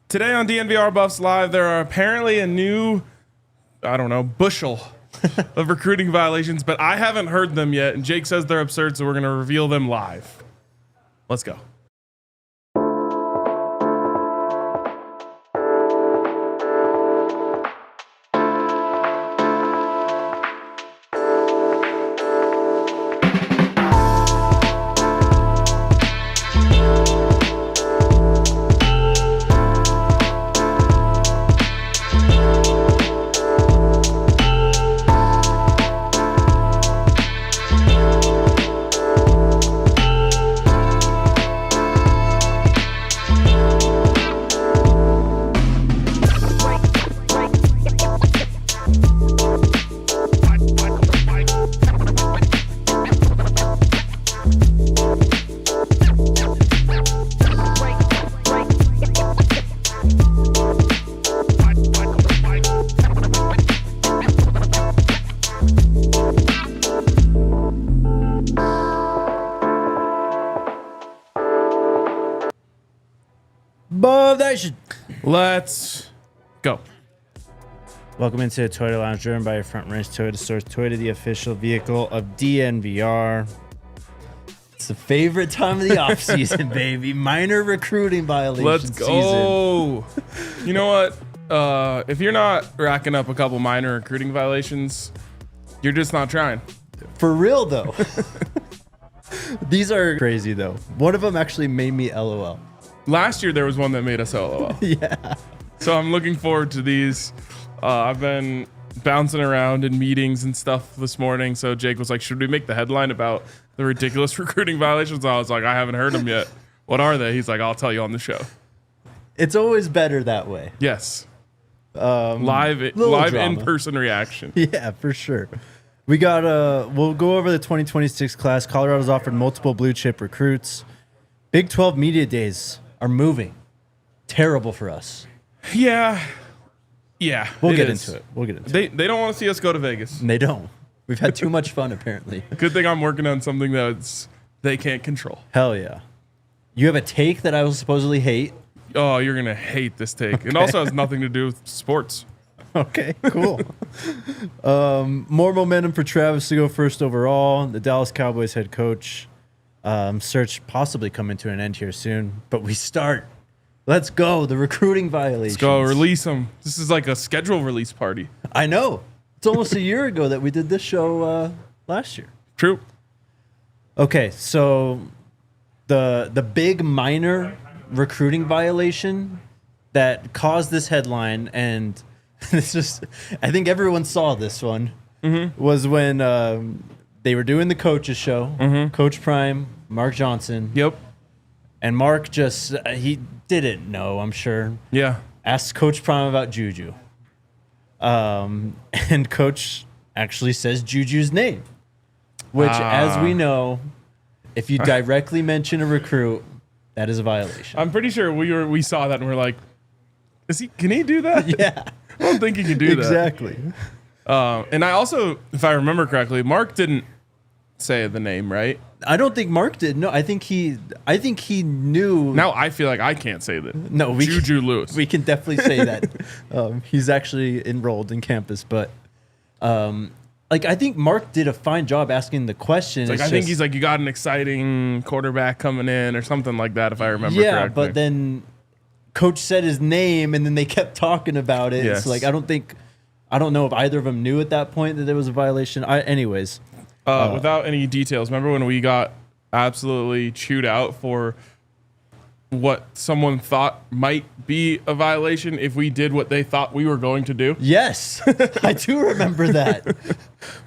Today on DNVR Buffs Live, there are apparently a new, bushel of recruiting violations, but I haven't heard them yet, and Jake says they're absurd, so we're going to reveal them live. Let's go. Let's go. Welcome into the Toyota Lounge, driven by your Front Range Toyota Source. Toyota, the official vehicle of DNVR. It's the favorite time of the offseason, baby. Minor recruiting violation Let's go. Season. You know what? If you're not racking up a couple minor recruiting violations, you're just not trying. For real, though. These are crazy, though. One of them actually made me LOL. Last year, there was one that made us LOL. Yeah. So I'm looking forward to these. I've been bouncing around in meetings and stuff this morning. So Jake was like, should we make the headline about the ridiculous recruiting violations? I was like, I haven't heard them yet. What are they? He's like, I'll tell you on the show. It's always better that way. Yes. Live in-person reaction. Yeah, for sure. We got we'll go over the 2026 class. Colorado's offered multiple blue chip recruits. Big 12 media days are moving. Terrible for us. Yeah. We'll get into it. They don't want to see us go to Vegas. And they don't. We've had too much fun, apparently. Good thing I'm working on something that they can't control. Hell yeah. You have a take that I will supposedly hate. Oh, you're going to hate this take. It also has nothing to do with sports. Okay, cool. More momentum for Travis to go first overall. The Dallas Cowboys head coach search possibly coming to an end here soon. But we start. Let's go. The recruiting violations. Let's go. Release them. This is like a schedule release party. I know. It's almost a year ago that we did this show last year. True. Okay, so the big minor recruiting violation that caused this headline, and this is, I think everyone saw this one, was when they were doing the coaches show, Coach Prime, Mark Johnson. Yep. And Mark just, he didn't know, I'm sure. Yeah. Asked Coach Prime about Juju. And Coach actually says Juju's name, which, as we know, if you directly mention a recruit, that is a violation. I'm pretty sure we saw that and we're like, can he do that? Yeah. I don't think he can do that. Exactly. And I also, if I remember correctly, Mark didn't say the name, right? I don't think Mark did. No, I think he knew. Now I feel like I can't say that. No, Juju Lewis. We can definitely say that. He's actually enrolled in campus, but I think Mark did a fine job asking the question. I think he's like, you got an exciting quarterback coming in or something like that, if I remember correctly. Yeah, but then Coach said his name, and then they kept talking about it. Yes. So I don't know if either of them knew at that point that there was a violation. Anyways. Without any details, remember when we got absolutely chewed out for what someone thought might be a violation if we did what they thought we were going to do? Yes, I do remember that.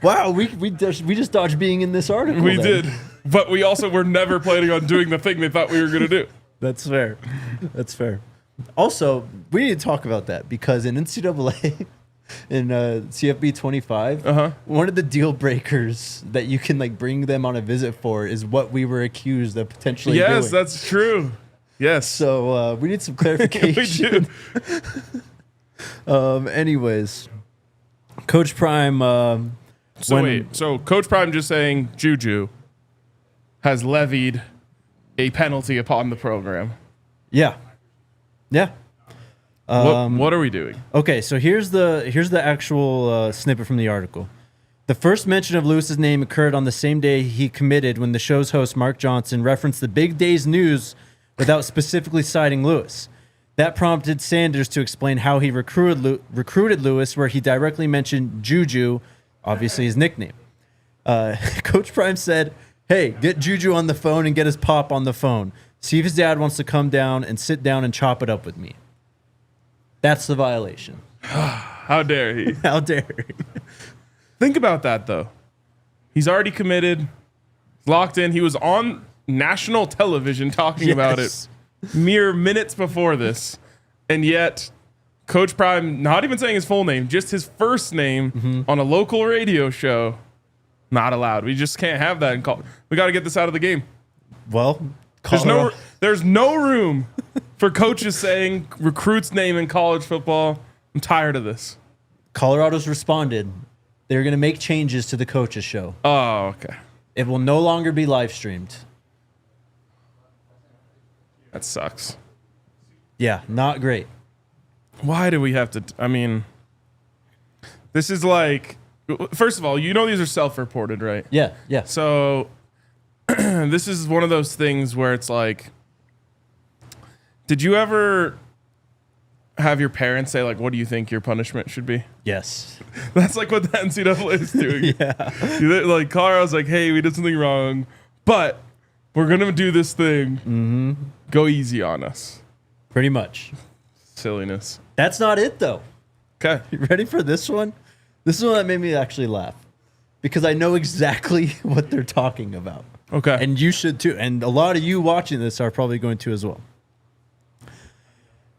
Wow, we just dodged being in this article. We did, but we also were never planning on doing the thing they thought we were going to do. That's fair. That's fair. Also, we need to talk about that because in NCAA, in CFB 25, one of the deal breakers that you can bring them on a visit for is what we were accused of potentially doing. Yes, that's true. Yes. So we need some clarification. We do. Anyways, Coach Prime. So Coach Prime just saying Juju has levied a penalty upon the program. Yeah. Yeah. What are we doing? Okay, so here's the actual snippet from the article. The first mention of Lewis's name occurred on the same day he committed when the show's host, Mark Johnson, referenced the big day's news without specifically citing Lewis. That prompted Sanders to explain how he recruited Lewis, where he directly mentioned Juju, obviously his nickname. Coach Prime said, hey, get Juju on the phone and get his pop on the phone. See if his dad wants to come down and sit down and chop it up with me. That's the violation. How dare he? How dare he? Think about that, though. He's already committed, locked in. He was on national television talking about it mere minutes before this. And yet, Coach Prime, not even saying his full name, just his first name on a local radio show, not allowed. We just can't have that. We got to get this out of the game. Well, there's no room for coaches saying recruits' name in college football. I'm tired of this. Colorado's responded. They're going to make changes to the coaches show. Oh, okay. It will no longer be live streamed. That sucks. Yeah, not great. Why do we have to? I mean, this is like, first of all, you know these are self-reported, right? Yeah, yeah. So this is one of those things where it's like, did you ever have your parents say, like, what do you think your punishment should be? Yes. That's like what the NCAA is doing. Yeah. Like, Colorado's like, hey, we did something wrong, but we're going to do this thing. Mm-hmm. Go easy on us. Pretty much. Silliness. That's not it, though. Okay. You ready for this one? This is one that made me actually laugh because I know exactly what they're talking about. Okay. And you should too. And a lot of you watching this are probably going to as well.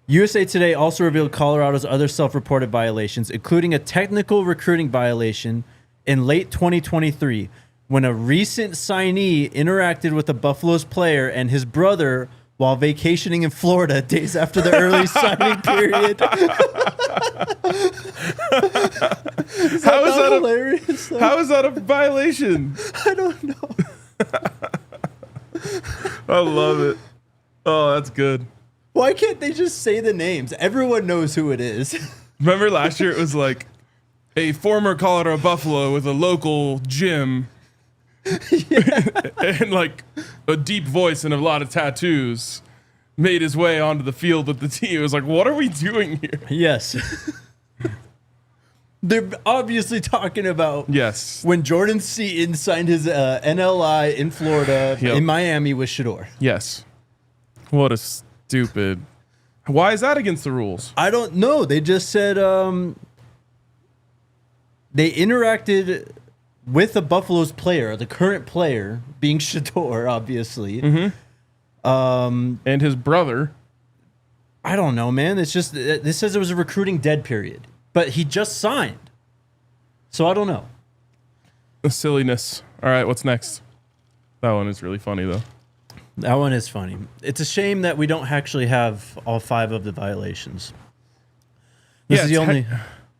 USA Today also revealed Colorado's other self-reported violations, including a technical recruiting violation in late 2023 when a recent signee interacted with a Buffalo's player and his brother while vacationing in Florida days after the early signing period. How is that hilarious? How is that a violation? I don't know. I love it. Oh, that's good. Why can't they just say the names? Everyone knows who it is. Remember last year it was like a former Colorado Buffalo with a local gym and like a deep voice and a lot of tattoos made his way onto the field with the team. It was like, what are we doing here? Yes. They're obviously talking about when Jordan Seaton signed his NLI in Florida, in Miami with Shedeur. Yes. What a stupid. Why is that against the rules? I don't know. They just said they interacted with a Buffalo's player, the current player being Shedeur, obviously. Mm-hmm. And his brother. I don't know, man. It's just, this says it was a recruiting dead period, but he just signed. So I don't know. The silliness. All right, what's next? That one is really funny, though. That one is funny. It's a shame that we don't actually have all 5 of the violations. This is the only...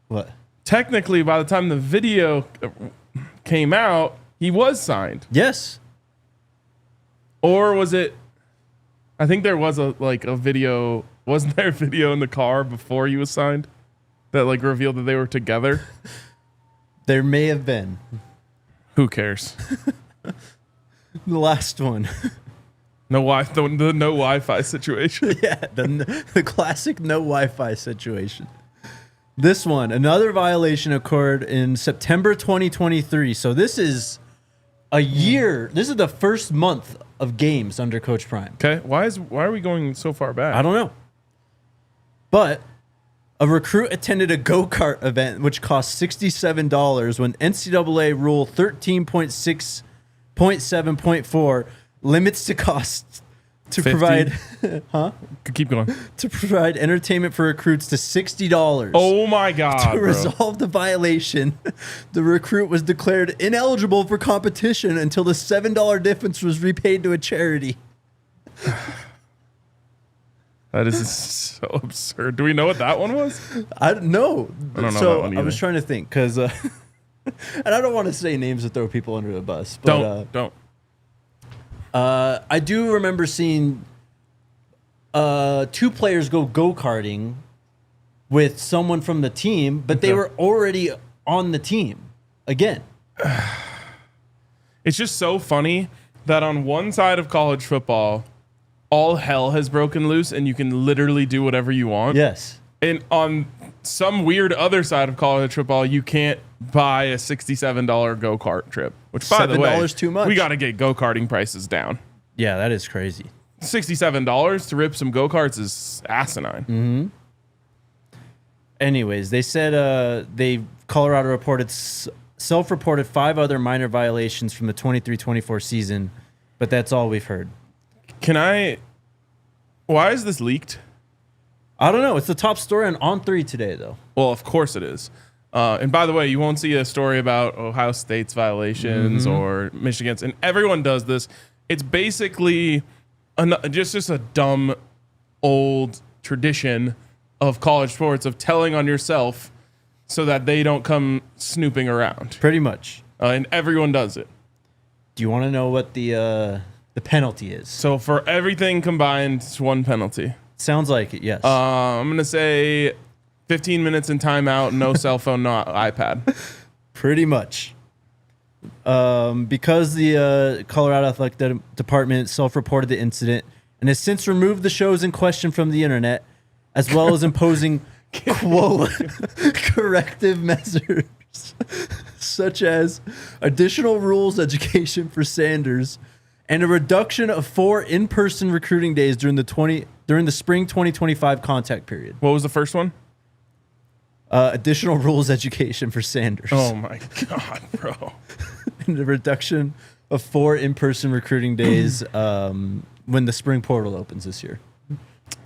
What? Technically, by the time the video came out, he was signed. Yes. Or was it... I think there was a video... Wasn't there a video in the car before he was signed that like revealed that they were together? There may have been. Who cares? The last one. The no Wi-Fi situation. Yeah, the classic no Wi-Fi situation. This one, another violation occurred in September 2023. So this is a year. This is the first month of games under Coach Prime. Okay, why are we going so far back? I don't know. But a recruit attended a go-kart event which cost $67 when NCAA Rule 13.6.7.4 limits the cost to 50? provide Keep going. to provide entertainment for recruits to $60. Oh my God. To resolve the violation, the recruit was declared ineligible for competition until the $7 difference was repaid to a charity. That is so absurd. Do we know what that one was? I don't know. I don't know so that one either. I was trying to think because, and I don't want to say names to throw people under the bus. But, Don't. I do remember seeing two players go-karting with someone from the team, but they were already on the team again. It's just so funny that on one side of college football, all hell has broken loose and you can literally do whatever you want. Yes. And on some weird other side of college football, you can't buy a $67 go-kart trip, which, by the way, $7 too much. We got to get go-karting prices down. Yeah, that is crazy. $67 to rip some go-karts is asinine. Mm-hmm. Anyways, they said Colorado reported self-reported 5 other minor violations from the 23-24 season, but that's all we've heard. Why is this leaked? I don't know. It's the top story on On3 today, though. Well, of course it is. And by the way, you won't see a story about Ohio State's violations or Michigan's, and everyone does this. It's basically just a dumb old tradition of college sports of telling on yourself so that they don't come snooping around. Pretty much. And everyone does it. Do you want to know what the penalty is? So for everything combined, it's one penalty. Sounds like it, yes. I'm going to say 15 minutes in timeout, no cell phone, no iPad. Pretty much. Because the Colorado Athletic Department self-reported the incident and has since removed the shows in question from the internet, as well as imposing, quote, corrective measures, such as additional rules education for Sanders and a reduction of 4 in-person recruiting days during the spring 2025 contact period. What was the first one? Additional rules education for Sanders. Oh my God, bro. And a reduction of 4 in-person recruiting days when the spring portal opens this year.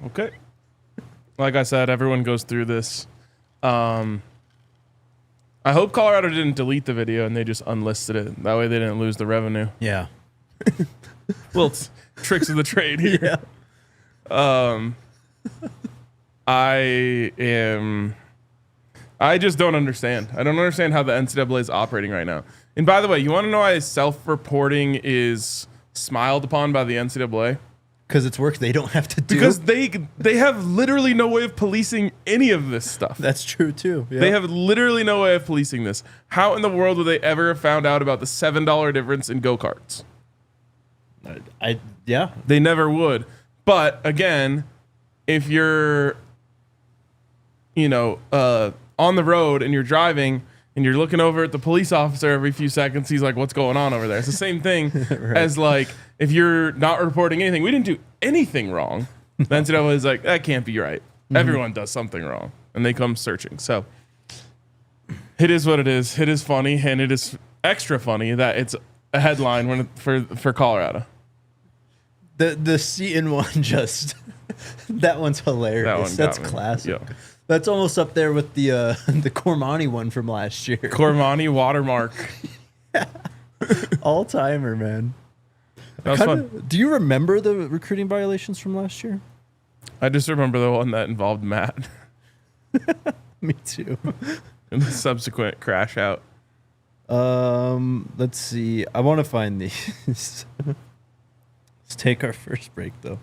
Okay. Like I said, everyone goes through this. I hope Colorado didn't delete the video and they just unlisted it. That way they didn't lose the revenue. Yeah. Well, it's tricks of the trade here. Yeah. I just don't understand. I don't understand how the NCAA is operating right now. And by the way, you want to know why self-reporting is smiled upon by the NCAA? Because it's work they don't have to do. Because they have literally no way of policing any of this stuff. That's true too. Yeah. They have literally no way of policing this. How in the world would they ever have found out about the $7 difference in go-karts? Yeah. They never would. But again, if you're, on the road and you're driving and you're looking over at the police officer every few seconds, he's like, what's going on over there? It's the same thing Right. as like, if you're not reporting anything, we didn't do anything wrong. The NCAA is like, that can't be right. Everyone does something wrong. And they come searching. So it is what it is. It is funny. And it is extra funny that it's a headline for Colorado. The Seton one just that one's hilarious. That one That's got me. classic. Yeah. That's almost up there with the Cormani one from last year. Cormani watermark. All timer, man. That was fun. Do you remember the recruiting violations from last year? I just remember the one that involved Matt Me too. and the subsequent crash out. Let's see. I want to find these. Let's take our first break, though.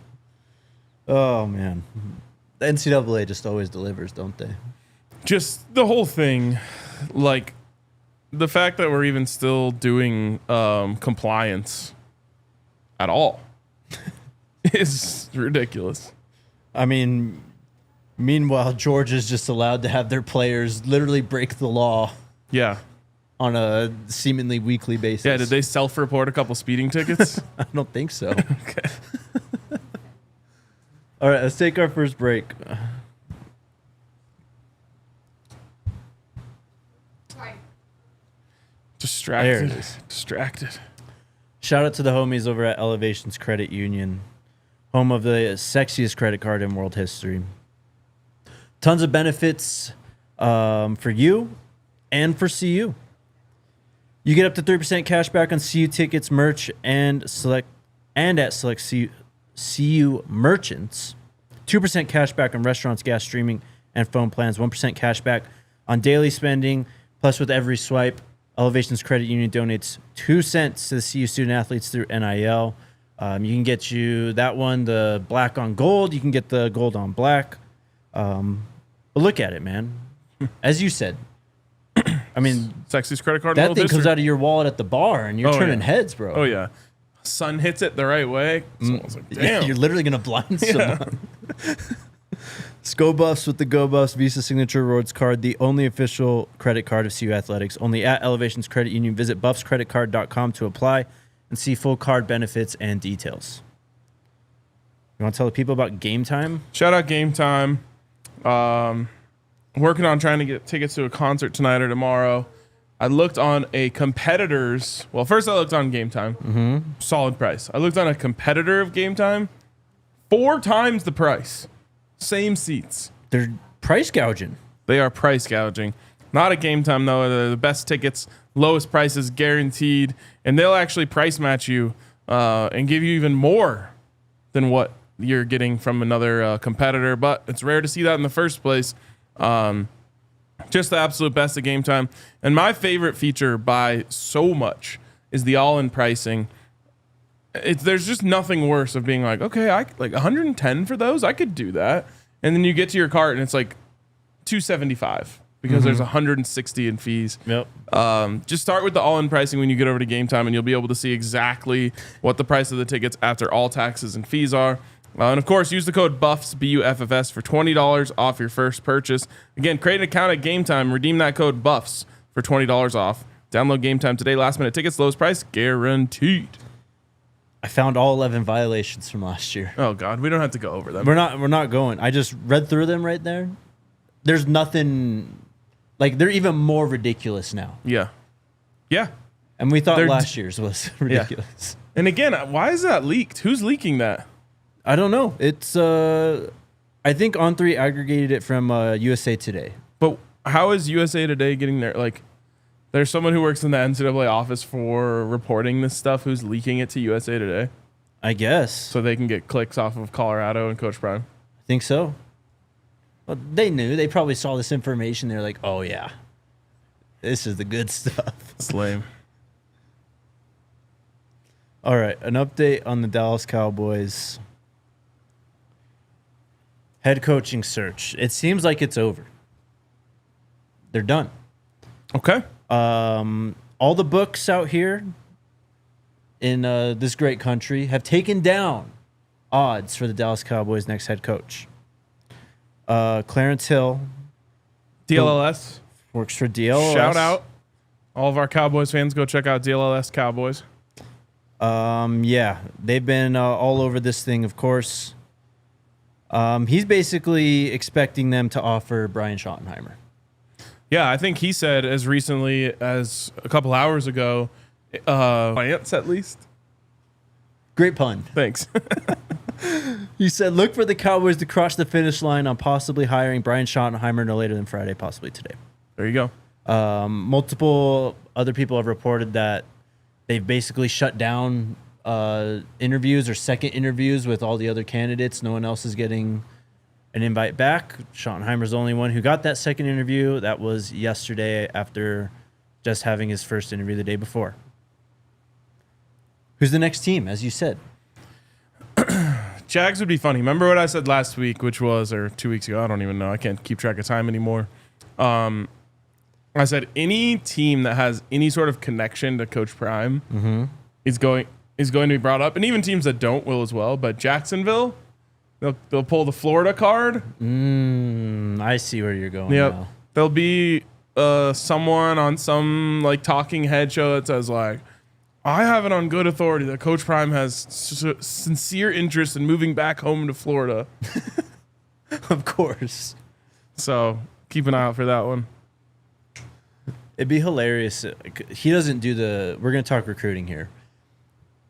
Oh, man. The NCAA just always delivers, don't they? Just the whole thing, like the fact that we're even still doing compliance at all is ridiculous. I mean, meanwhile, Georgia's just allowed to have their players literally break the law. Yeah. On a seemingly weekly basis. Yeah, did they self-report a couple speeding tickets? I don't think so. Okay. All right, let's take our first break. Distracted. There it is. Distracted. Shout out to the homies over at Elevations Credit Union, home of the sexiest credit card in world history. Tons of benefits for you and for CU. You get up to 30% cash back on CU tickets, merch, and at select CU merchants. 2% cash back on restaurants, gas, streaming, and phone plans. 1% cash back on daily spending. Plus, with every swipe, Elevations Credit Union donates 2 cents to the CU student athletes through NIL. You can get you that one, the black on gold. You can get the gold on black. But look at it, man. As you said, I mean, Sexiest credit card. that thing comes out of your wallet at the bar, and you're turning heads, bro. Oh yeah, sun hits it the right way. Someone's like, damn, Yeah, you're literally gonna blind someone. Go Buffs with the Go Buffs Visa Signature Rewards Card, the only official credit card of CU Athletics. Only at Elevations Credit Union. Visit buffscreditcard.com to apply and see full card benefits and details. You want to tell the people about Game Time? Shout out Game Time. Working on trying to get tickets to a concert tonight or tomorrow. I looked on a competitor's. Well, first I looked on Game Time. Mm-hmm. Solid price. I looked on a competitor of Game Time. 4 times the price. Same seats. They're price gouging. They are price gouging. Not at Game Time, though. They're the best tickets, lowest prices guaranteed. And they'll actually price match you and give you even more than what you're getting from another competitor. But it's rare to see that in the first place. Just the absolute best at Game Time. And my favorite feature by so much is the all-in pricing. There's just nothing worse of being like, okay, I like 110 for those. I could do that. And then you get to your cart and it's like 275 because there's 160 in fees. Yep. Just start with the all-in pricing when you get over to Game Time, and you'll be able to see exactly what the price of the tickets after all taxes and fees are. And of course, use the code BUFFS, BUFFS, for $20 off your first purchase. Again, create an account at Game Time. Redeem that code BUFFS for $20 off. Download Game Time today. Last minute tickets, lowest price guaranteed. I found all 11 violations from last year. Oh God, we don't have to go over them. We're not going. I just read through them right there. There's nothing like they're even more ridiculous now. Yeah. And we thought last year's was ridiculous. Yeah. And again, why is that leaked? Who's leaking that? I don't know. It's I think On3 aggregated it from USA Today. But how is USA Today getting there? Like, there's someone who works in the NCAA office for reporting this stuff who's leaking it to USA Today. I guess. So they can get clicks off of Colorado and Coach Prime. I think so. Well, they knew. They probably saw this information. They're like, oh, yeah. This is the good stuff. It's lame. All right. An update on the Dallas Cowboys head coaching search. It seems like it's over. They're done. Okay. All the books out here in this great country have taken down odds for the Dallas Cowboys' next head coach. Clarence Hill, DLLS works for DLLS. Shout out. All of our Cowboys fans, go check out DLLS Cowboys. Yeah, they've been all over this thing, of course. He's basically expecting them to offer Brian Schottenheimer. Yeah, I think he said as recently as a couple hours ago, Lance at least. Great pun. Thanks. He said, look for the Cowboys to cross the finish line on possibly hiring Brian Schottenheimer no later than Friday, possibly today. There you go. Multiple other people have reported that they've basically shut down interviews or second interviews with all the other candidates. No one else is getting an invite back. Schottenheimer's the only one who got that second interview. That was yesterday after just having his first interview the day before. Who's the next team, as you said? Jags would be funny. Remember what I said last week, which was, or 2 weeks ago, I don't even know. I can't keep track of time anymore. I said any team that has any sort of connection to Coach Prime is going to be brought up, and even teams that don't will as well. But Jacksonville, they'll pull the Florida card. I see where you're going. Yep. Now. There'll be someone on some like talking head show that says like, I have it on good authority that Coach Prime has sincere interest in moving back home to Florida. Of course. So keep an eye out for that one. It'd be hilarious. He doesn't do we're going to talk recruiting here.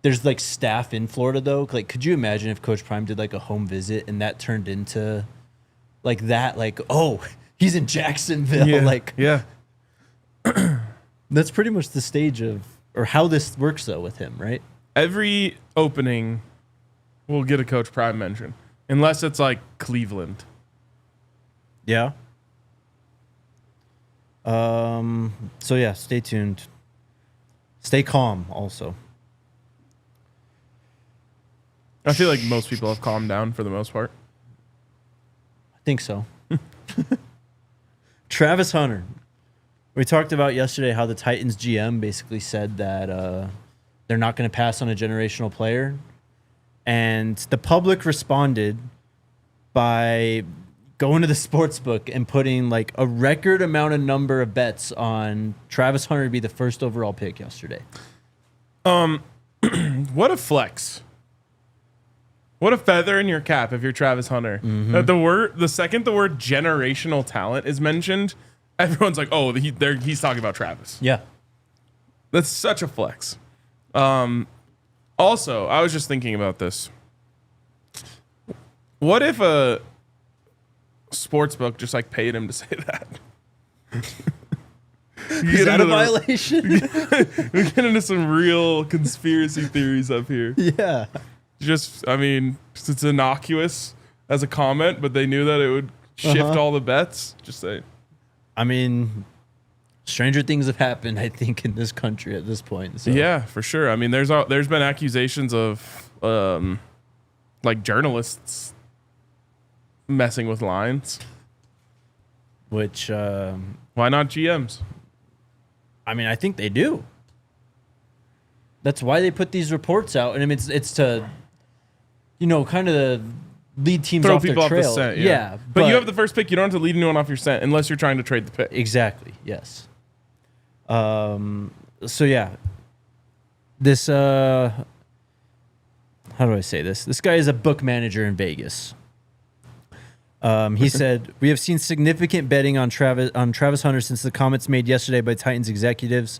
There's like staff in Florida though. Like, could you imagine if Coach Prime did like a home visit and that turned into like that? Like, oh, he's in Jacksonville. Yeah. Like, yeah. That's pretty much the stage of, or how this works though with him, right? Every opening will get a Coach Prime mention, unless it's like Cleveland. Yeah. So yeah, stay tuned. Stay calm also. I feel like most people have calmed down for the most part. I think so. Travis Hunter. We talked about yesterday how the Titans GM basically said that they're not going to pass on a generational player. And the public responded by going to the sports book and putting like a record number of bets on Travis Hunter to be the first overall pick yesterday. What a flex. What a feather in your cap if you're Travis Hunter. The second the word generational talent is mentioned, everyone's like, oh, he's talking about Travis. Yeah. That's such a flex. Also, I was just thinking about this. What if a sports book just like paid him to say that? Is that a violation? We get into some real conspiracy theories up here. Yeah. I mean, it's innocuous as a comment, but they knew that it would shift all the bets. Just say. I mean, stranger things have happened, I think, in this country at this point. So. Yeah, for sure. I mean, there's been accusations of like journalists messing with lines. Which why not GMs? I mean, I think they do. That's why they put these reports out, and I mean, it's to, kind of lead teams Throw off their people trail. off the scent. Yeah, but you have the first pick. You don't have to lead anyone off your scent unless you're trying to trade the pick. Exactly. Yes. So yeah, this how do I say this? This guy is a book manager in Vegas. He said, "We have seen significant betting on Travis Hunter since the comments made yesterday by Titans executives.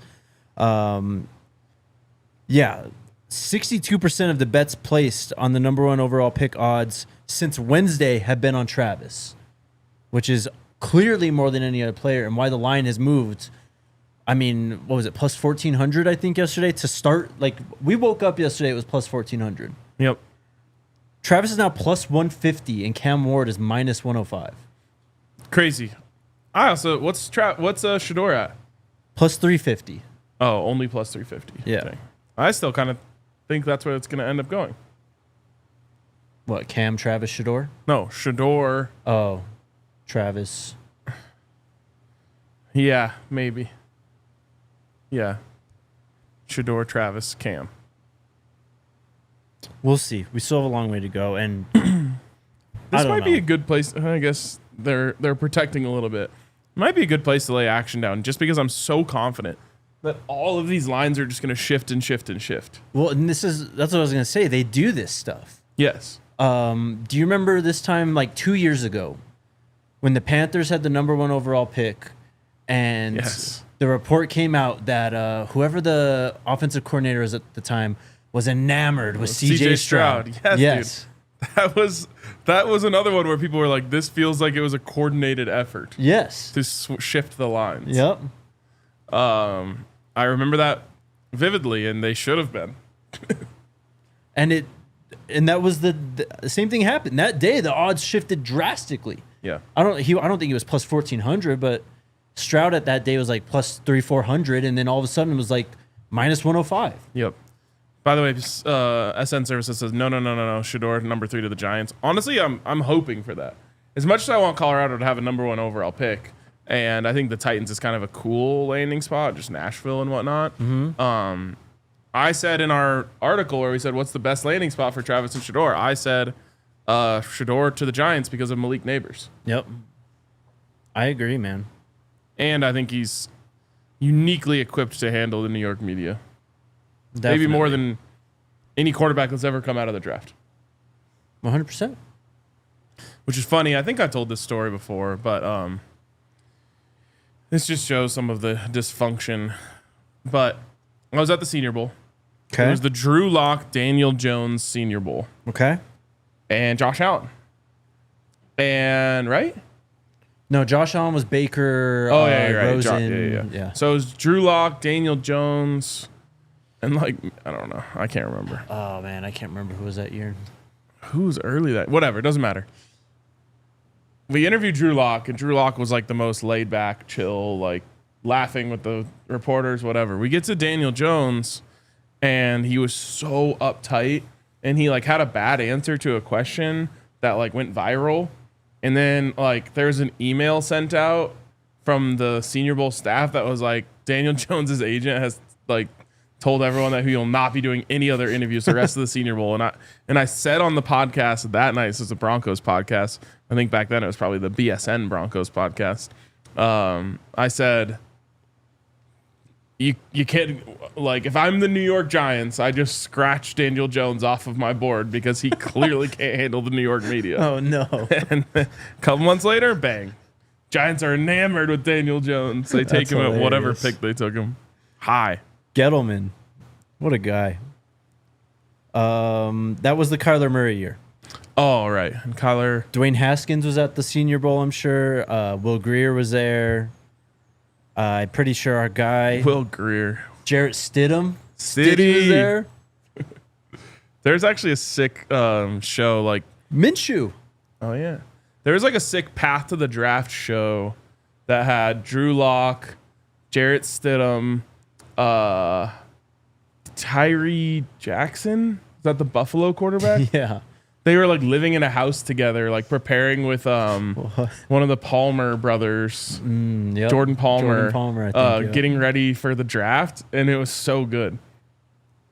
62% of the bets placed on the number 1 overall pick odds since Wednesday have been on Travis, which is clearly more than any other player. And why the line has moved. I mean, what was it? Plus 1,400, I think, yesterday to start. Like, we woke up yesterday, it was plus 1,400. Yep. Travis is now plus 150, and Cam Ward is minus 105. Crazy. I also what's Shedeur at? Plus 350. Oh, only plus 350. Yeah. Dang. I still kind of think that's where it's going to end up going. What, Cam, Travis, Shedeur? No, Shedeur. Oh, Travis. Yeah, maybe. Yeah. Shedeur, Travis, Cam. We'll see. We still have a long way to go, and this might be a good place. I guess they're protecting a little bit. Might be a good place to lay action down, just because I'm so confident that all of these lines are just going to shift and shift and shift. Well, and that's what I was going to say. They do this stuff. Yes. Do you remember this time, like 2 years ago, when the Panthers had the number 1 overall pick, and the report came out that whoever the offensive coordinator was at the time was enamored with CJ Stroud. Yes. Dude. That was another one where people were like, "This feels like it was a coordinated effort." Yes. To shift the lines. Yep. I remember that vividly, and they should have been. and that was the same thing happened that day. The odds shifted drastically. Yeah. I don't think he was plus 1,400, but Stroud at that day was like plus 300-400, and then all of a sudden it was like minus 105. Yep. By the way, SN Services says no. Shedeur number 3 to the Giants. Honestly, I'm hoping for that. As much as I want Colorado to have a number 1 overall pick, and I think the Titans is kind of a cool landing spot, just Nashville and whatnot. Mm-hmm. I said in our article where we said what's the best landing spot for Travis and Shedeur, I said Shedeur to the Giants because of Malik Neighbors. Yep. I agree, man. And I think he's uniquely equipped to handle the New York media. Definitely. Maybe more than any quarterback that's ever come out of the draft. 100%. Which is funny. I think I told this story before, but this just shows some of the dysfunction. But I was at the Senior Bowl. Okay. It was the Drew Lock, Daniel Jones Senior Bowl. Okay. And Josh Allen. And, right? No, Josh Allen was Baker. Oh, yeah, you're right. Rosen. Yeah. So it was Drew Lock, Daniel Jones, and I don't know. I can't remember. Oh, man, I can't remember who was that year. Who was early that? Whatever, it doesn't matter. We interviewed Drew Lock, and Drew Lock was like the most laid back, chill, like laughing with the reporters, whatever. We get to Daniel Jones, and he was so uptight and he like had a bad answer to a question that like went viral, and then like there's an email sent out from the Senior Bowl staff that was like, Daniel Jones's agent has like told everyone that he will not be doing any other interviews the rest of the Senior Bowl. And I said on the podcast that night, this is a Broncos podcast, I think back then it was probably the BSN Broncos podcast. I said, you can't, like, if I'm the New York Giants, I just scratched Daniel Jones off of my board because he clearly can't handle the New York media. Oh, no. And a couple months later, bang. Giants are enamored with Daniel Jones. They take him at whatever pick they took him. High. Gettleman. What a guy. That was the Kyler Murray year. Oh, right. And Kyler. Dwayne Haskins was at the Senior Bowl, I'm sure. Will Greer was there. I'm pretty sure our guy. Will Greer. Jarrett Stidham. Stiddy was there. There's actually a sick show like. Minshew. Oh, yeah. There was like a sick Path to the Draft show that had Drew Lock, Jarrett Stidham, Tyree Jackson. Is that the Buffalo quarterback? Yeah. They were like living in a house together, like preparing with one of the Palmer brothers, Yep. Jordan Palmer, I think, yeah. getting ready for the draft, and it was so good.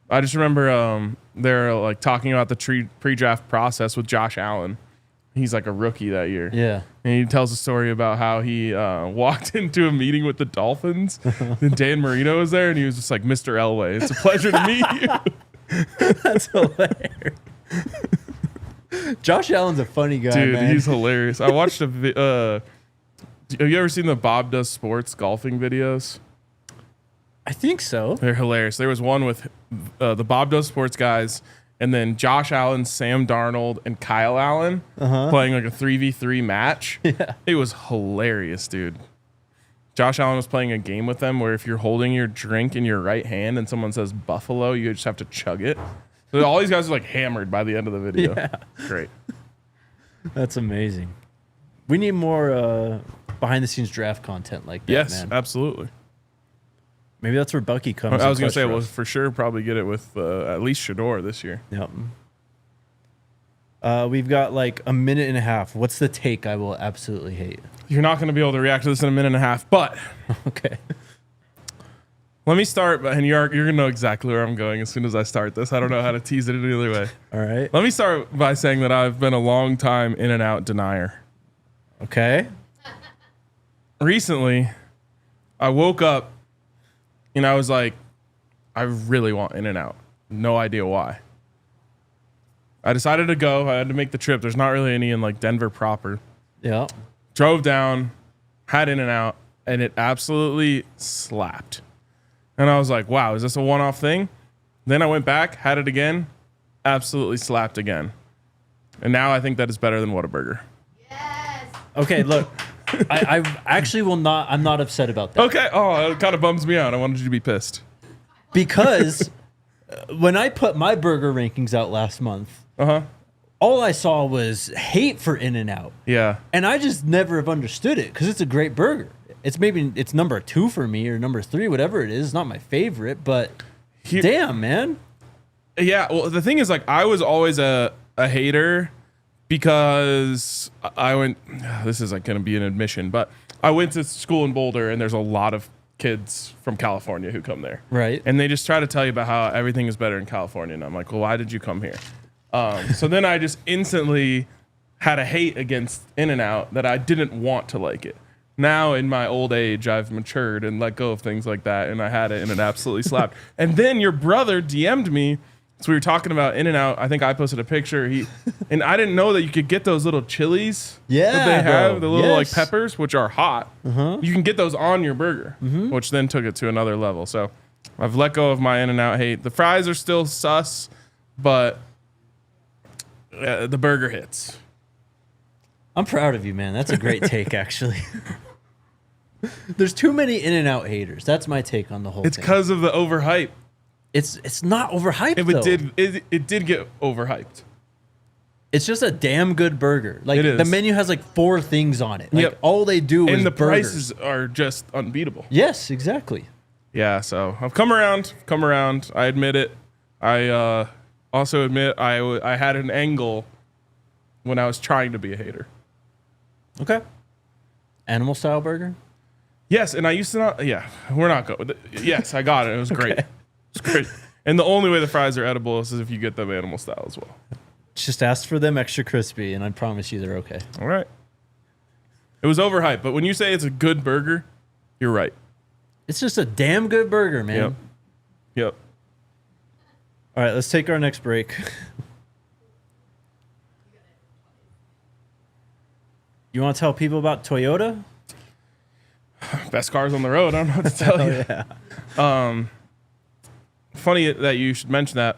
I just remember they're like talking about the pre-draft process with Josh Allen. He's like a rookie that year. Yeah. And he tells a story about how he walked into a meeting with the Dolphins, and Dan Marino was there, and he was just like, Mr. Elway, it's a pleasure to meet you. That's hilarious. Josh Allen's a funny guy, dude. man. He's hilarious. I watched have you ever seen the Bob Does Sports golfing videos? I think so. They're hilarious. There was one with the Bob Does Sports guys, and then Josh Allen, Sam Darnold, and Kyle Allen playing like a 3v3 match. Yeah. It was hilarious, dude. Josh Allen was playing a game with them where if you're holding your drink in your right hand and someone says Buffalo, you just have to chug it. So all these guys are like hammered by the end of the video. Yeah. Great. That's amazing. We need more behind the scenes draft content like that, Yes, man. absolutely. Maybe that's where Bucky comes. I was going to say, we'll for sure probably get it with at least Shedeur this year. Yep. We've got like a minute and a half. What's the take I will absolutely hate? You're not going to be able to react to this in a minute and a half, but Okay. let me start, and you're going to know exactly where I'm going as soon as I start this. I don't know how to tease it any other way. All right. Let me start by saying that I've been a long time In-N-Out denier. Okay. Recently, I woke up and I was like, I really want In-N-Out. No idea why. I decided to go. I had to make the trip. There's not really any in like Denver proper. Yeah. Drove down, had In-N-Out, and it absolutely slapped. And I was like, wow, is this a one-off thing? Then I went back, had it again, absolutely slapped again. And now I think that is better than Whataburger. Yes. Okay, look. I actually will not. I'm not upset about that. Okay. Oh, it kind of bums me out. I wanted you to be pissed. Because when I put my burger rankings out last month, all I saw was hate for In-N-Out. Yeah. And I just never have understood it because it's a great burger. It's number 2 for me or number 3, whatever it is. It's not my favorite, but damn, man. Yeah. Well, the thing is, like, I was always a hater because I went. This is like going to be an admission, but I went to school in Boulder, and there's a lot of kids from California who come there. Right. And they just try to tell you about how everything is better in California. And I'm like, well, why did you come here? So then I just instantly had a hate against In-N-Out that I didn't want to like it. Now in my old age, I've matured and let go of things like that, and I had it, and it absolutely slapped. And then your brother DM'd me, so we were talking about In-N-Out. I think I posted a picture. And I didn't know that you could get those little chilies that they have, the little like peppers, which are hot. You can get those on your burger, which then took it to another level. So I've let go of my In-N-Out hate. The fries are still sus, but the burger hits. I'm proud of you, man. That's a great take, actually. There's too many In-N-Out haters. That's my take on the whole It's thing. because of the overhype. It's not overhyped, though. It did get overhyped. It's just a damn good burger. Like It is. the menu has like 4 things on it. Like Yep. all they do is And the burgers. prices are just unbeatable. Yes, exactly. Yeah, so I've come around. I admit it. I also admit I had an angle when I was trying to be a hater. Okay. Animal style burger? Yes, and I used to not. Yeah, we're not going. Yes, I got it. It was great. It's great. And the only way the fries are edible is if you get them animal style as well. Just ask for them extra crispy, and I promise you they're okay. All right. It was overhyped, but when you say it's a good burger, you're right. It's just a damn good burger, man. Yep. All right, let's take our next break. You want to tell people about Toyota? Best cars on the road. I don't know what to tell you. Yeah. Funny that you should mention that.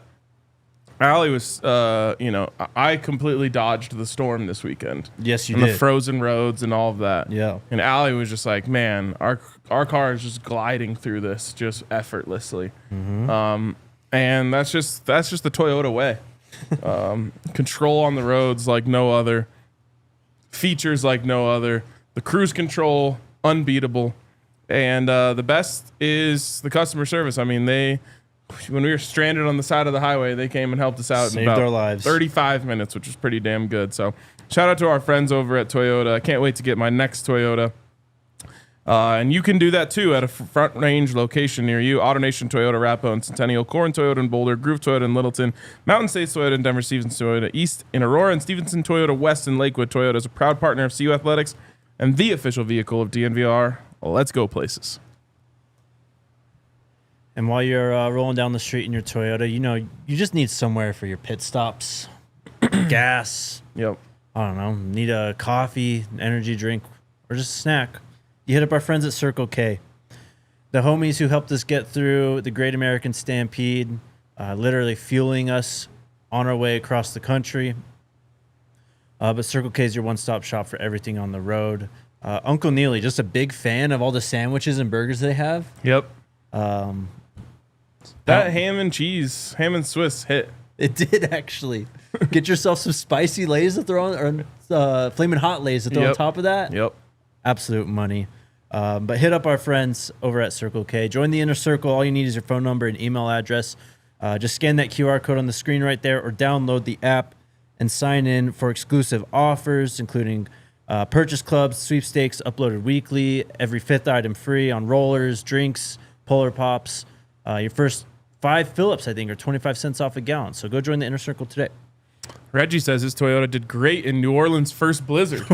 Allie was, I completely dodged the storm this weekend. Yes, you and did. The frozen roads and all of that. Yeah. And Allie was just like, man, our car is just gliding through this just effortlessly. Mm-hmm. And that's just the Toyota way. Control on the roads like no other. Features like no other. The cruise control, unbeatable. And the best is the customer service. I mean, when we were stranded on the side of the highway, they came and helped us out Saved in about our lives. 35 minutes, which was pretty damn good. So shout out to our friends over at Toyota. I can't wait to get my next Toyota. And you can do that too at a front range location near you. AutoNation Toyota, Arapahoe and Centennial, Corn Toyota in Boulder, Groove Toyota in Littleton, Mountain States Toyota in Denver, Stevens Toyota East in Aurora, and Stevenson Toyota West in Lakewood. Toyota is a proud partner of CU Athletics and the official vehicle of DNVR. Let's go places. And while you're rolling down the street in your Toyota, you just need somewhere for your pit stops, gas. Yep. I don't know, need a coffee, an energy drink, or just a snack. You hit up our friends at Circle K. The homies who helped us get through the Great American Stampede, literally fueling us on our way across the country. But Circle K is your one-stop shop for everything on the road. Uncle Neely, just a big fan of all the sandwiches and burgers they have. Yep. That ham and Swiss hit. It did actually. Get yourself some spicy Lay's to throw on, or flaming hot Lay's to throw on top of that. Yep. Absolute money. But hit up our friends over at Circle K. Join the inner circle. All you need is your phone number and email address. Just scan that QR code on the screen right there, or download the app and sign in for exclusive offers, including purchase clubs, sweepstakes uploaded weekly, every 5th item free on rollers, drinks, Polar Pops. Your first 5 fill-ups, I think, are 25 cents off a gallon. So go join the inner circle today. Reggie says his Toyota did great in New Orleans' first blizzard.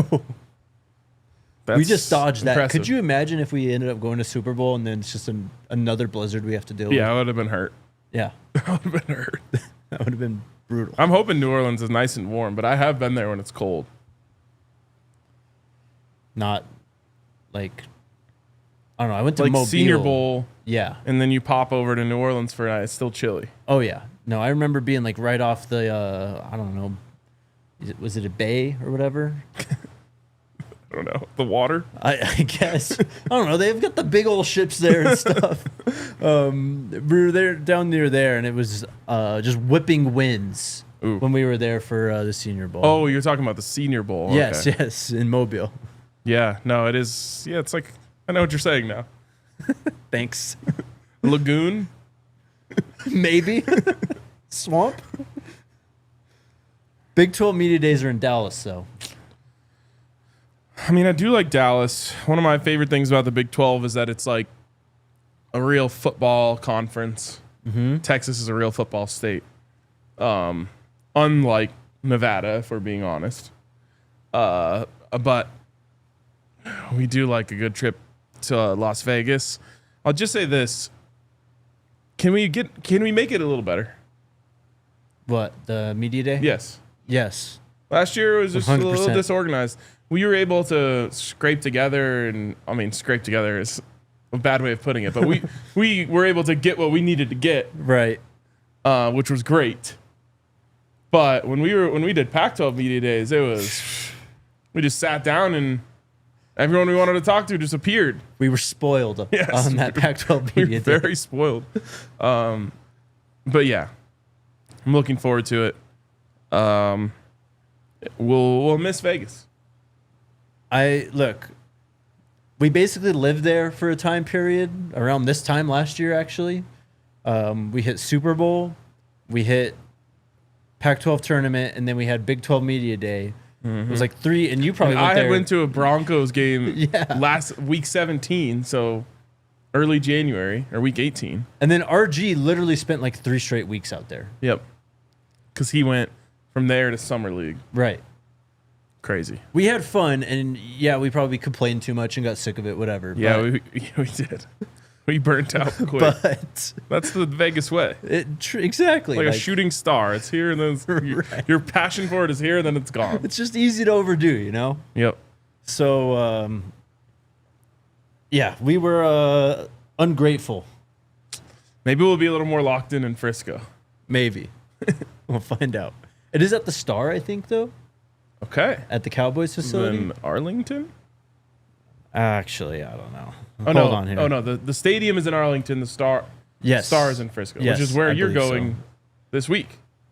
We just dodged that. Impressive. Could you imagine if we ended up going to Super Bowl and then it's just another blizzard we have to deal with? Yeah, I would have been hurt. Yeah. I would have been hurt. That would have been brutal. I'm hoping New Orleans is nice and warm, but I have been there when it's cold. Not like, I don't know. I went to like Mobile. Senior Bowl. Yeah. And then you pop over to New Orleans for a night. It's still chilly. Oh, yeah. No, I remember being like right off the, I don't know, was it a bay or whatever? I don't know. The water? I guess. I don't know. They've got the big old ships there and stuff. We were there down near there, and it was just whipping winds when we were there for the Senior Bowl. Oh, you're talking about the Senior Bowl. Yes, Okay. yes, in Mobile. Yeah, no, it is. Yeah, it's like, I know what you're saying now. Thanks. Lagoon? Maybe. Swamp? Big 12 Media Days are in Dallas, though. I mean, I do like Dallas. One of my favorite things about the Big 12 is that it's like a real football conference. Mm-hmm. Texas is a real football state. Unlike Nevada, if we're being honest. But we do like a good trip to Las Vegas. I'll just say this. Can we make it a little better? What, the Media Day? Yes. Yes. Last year it was just 100%. a little disorganized. We were able to scrape together, and I mean, scrape together is a bad way of putting it, but we were able to get what we needed to get, Right. Which was great. But when we did Pac-12 Media Days, we just sat down and everyone we wanted to talk to just appeared. We were spoiled on that Pac-12 We Media were Day. very spoiled. But yeah, I'm looking forward to it. We'll miss Vegas. We basically lived there for a time period around this time last year, actually. We hit Super Bowl. We hit Pac-12 tournament, and then we had Big 12 Media Day. It was like 3, and you probably And went there. I went to a Broncos game Yeah. last week 17, so early January or week 18. And then RG literally spent like 3 straight weeks out there. Yep. Because he went from there to Summer League. Right. Crazy. We had fun, and yeah, we probably complained too much and got sick of it, whatever. Yeah, but, we did. We burnt out quick. but That's the Vegas way. exactly. Like a shooting star. It's here and then your passion for it is here and then it's gone. It's just easy to overdo, you know? Yep. So, yeah, we were ungrateful. Maybe we'll be a little more locked in Frisco. Maybe. We'll find out. It is at the Star, I think, though. Okay. At the Cowboys facility. Then Arlington? Actually, I don't know. Hold on here. Oh, no. The stadium is in Arlington. The Star Yes. Star is in Frisco, Yes, which is where I you're believe going so. this week.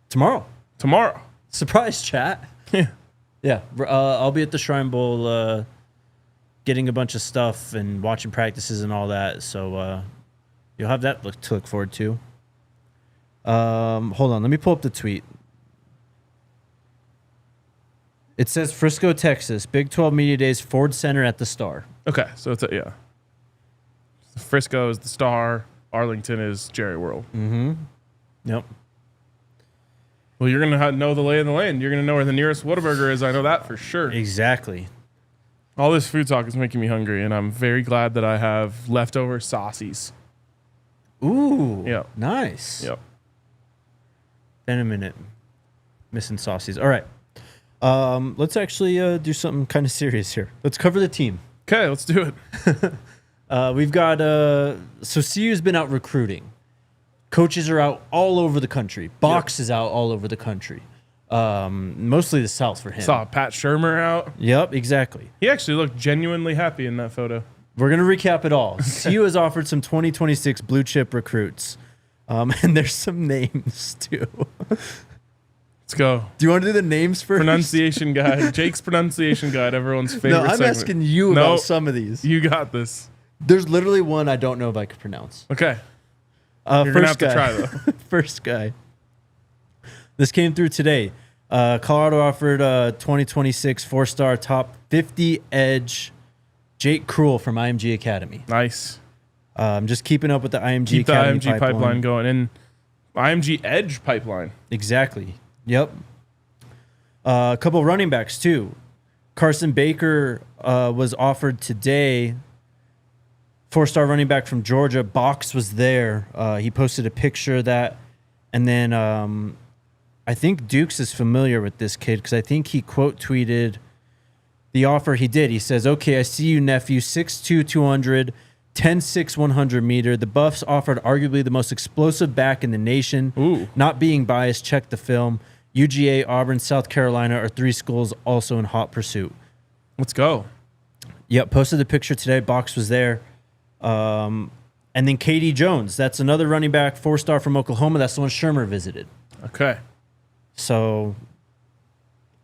Tomorrow. Surprise, chat. Yeah. Yeah. I'll be at the Shrine Bowl getting a bunch of stuff and watching practices and all that. So you'll have that to look forward to. Hold on. Let me pull up the tweet. It says Frisco, Texas, Big 12 Media Days, Ford Center at the Star. Okay. So it's yeah. Frisco is the Star. Arlington is Jerry World. Yep. Well, you're going to know the lay of the land. You're going to know where the nearest Whataburger is. I know that for sure. Exactly. All this food talk is making me hungry, and I'm very glad that I have leftover saucies. Ooh. Yep. Nice. Yep. In a minute. Missing saucies. All right. Let's actually do something kind of serious here. Let's cover the team. Okay, let's do it. We've got so CU's been out recruiting. Coaches are out all over the country. Box is out all over the country. Mostly the South for him. Saw Pat Shermer out. Yep, exactly. He actually looked genuinely happy in that photo. We're gonna recap it all. CU has offered some 2026 blue chip recruits, and there's some names too. Let's go. Do you want to do the names first? Pronunciation guide. Jake's pronunciation guide. Everyone's favorite No, I'm segment. asking you about some of these. You got this. There's literally one I don't know if I could pronounce. Okay. You're going to have to try, though. First guy. This came through today. Colorado offered 2026 4-star top 50 edge Jake Cruel from IMG Academy. Nice. Just keeping up with the IMG Keep the Academy IMG pipeline going. And IMG Edge pipeline. Exactly. Yep. A couple of running backs, too. Carson Baker was offered today. 4-star running back from Georgia. Box was there. He posted a picture of that. And then I think Dukes is familiar with this kid because I think he quote tweeted the offer he did. He says, "Okay, I see you, nephew. 6'2", 200, 10'6", 100 meter. The Buffs offered arguably the most explosive back in the nation. Ooh. Not being biased, check the film. UGA, Auburn, South Carolina are 3 schools also in hot pursuit." Let's go. Yep, posted the picture today. Box was there. And then Katie Jones. That's another running back, 4-star from Oklahoma. That's the one Shermer visited. Okay. So,